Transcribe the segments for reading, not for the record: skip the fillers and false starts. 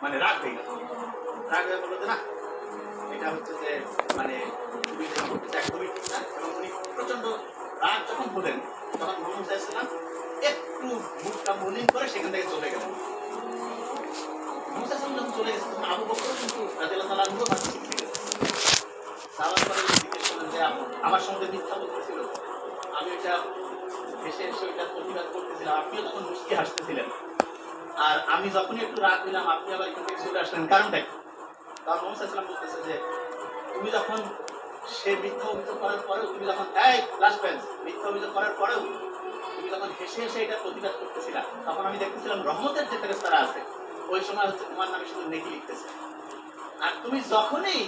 মানে রাগ হয়ে গেল, রাগ হয়ে বললো যে না এটা হচ্ছে যে মানে তুমি যেটা করতেছে একদমই ঠিক না। এবং উনি প্রচন্ড রাগ যখন হলেন তখন মোহাম্মদ সাল্লাল্লাহু একটু মুখটা মলিন করে সেখান থেকে চলে গেলেন। মোহাম্মদ সাল্লাল্লাহু যখন চলে গেছে তখন আবু বকর কিন্তু রাদিয়াল্লাহু তাআলা আনহু ভাবতে শিখে গেছে। সাহাবারা জিজ্ঞেস করলেন যে আমার সঙ্গে মিথ্যা বলতেছিল, আমি এটা হেসে হেসে ওইটা প্রতিবাদ করতেছিলাম, আপনিও তখন মুচকি হাসতেছিলেন, আর আমি যখনই একটু রাগ দিলাম আপনি আবার এখান থেকে চলে আসলেন, কারণটা কি? তখন মোহাম্মদ সাল্লাল্লাহু বলতেছে যে তুমি যখন সে মিথ্যা অভিযোগ করার পরেও তুমি যখন লাস্ট বেঞ্চ মিথ্যা অভিযোগ করার পরেও তুমি যখন হেসে হেসে এটা প্রতিবাদ করতেছিলা, তখন আমি দেখতেছিলাম রহমতের যে ফেরেশতারা আছে ওই সময় হচ্ছে তোমার নামে শুধু নেকি লিখতেছে। আর তুমি যখনই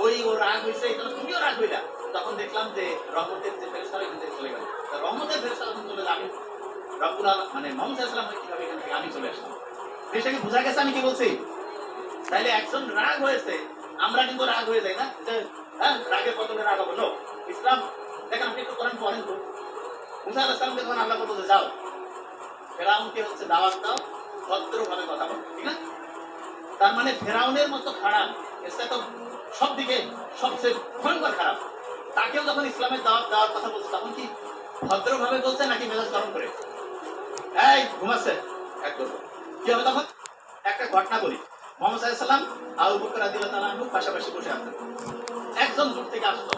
ওই ও রাগ হয়েছে এটা তুমিও রাগ হইলা, তখন দেখলাম যে রহমতের যে ফেরেশতারা এখান থেকে চলে গেল। রহমতের ফেরেশতারা যখন চলে গেল আমি রব্বুল আলামিন মানে মুহাম্মদ সাল্লাল্লাহু আলাইহি কিভাবে এখান থেকে আমি চলে আসলাম। বিষয়টা বোঝা গেছে আমি কি বলছি? তাইলে একজন রাগ হয়েছে, আমরা কিন্তু রাগ হয়ে যাই না যে হ্যাঁ রাগের বদলে রাগ হবো। নো, ইসলাম দেখেন আপনি একটু কোরআন পড়েন তো। মুসা আলাইহিস সালামকে যখন আল্লাহ বলতে যাও ফেরাউনকে হচ্ছে দাওয়াত দাও, ভদ্রভাবে কথা বলো, ঠিক না? তার মানে ফেরাউনের মতো খারাপ, এটা তো সব দিকে সবচেয়ে ভয়ঙ্কর খারাপ, তাকেও যখন ইসলামের দাওয়াত দেওয়ার কথা বলছে তখন কি ভদ্রভাবে বলছে নাকি মেজাজ গরম করে এই ঘুমাচ্ছে একদম কি হবে? তখন একটা ঘটনা বলি। মুহাম্মদ সাল্লাল্লাহু আলাইহি ওয়াসাল্লাম আবু বকর রাদিয়াল্লাহু তাআলা আনহু পাশাপাশি বসে আছেন, একজন দূর থেকে আসলো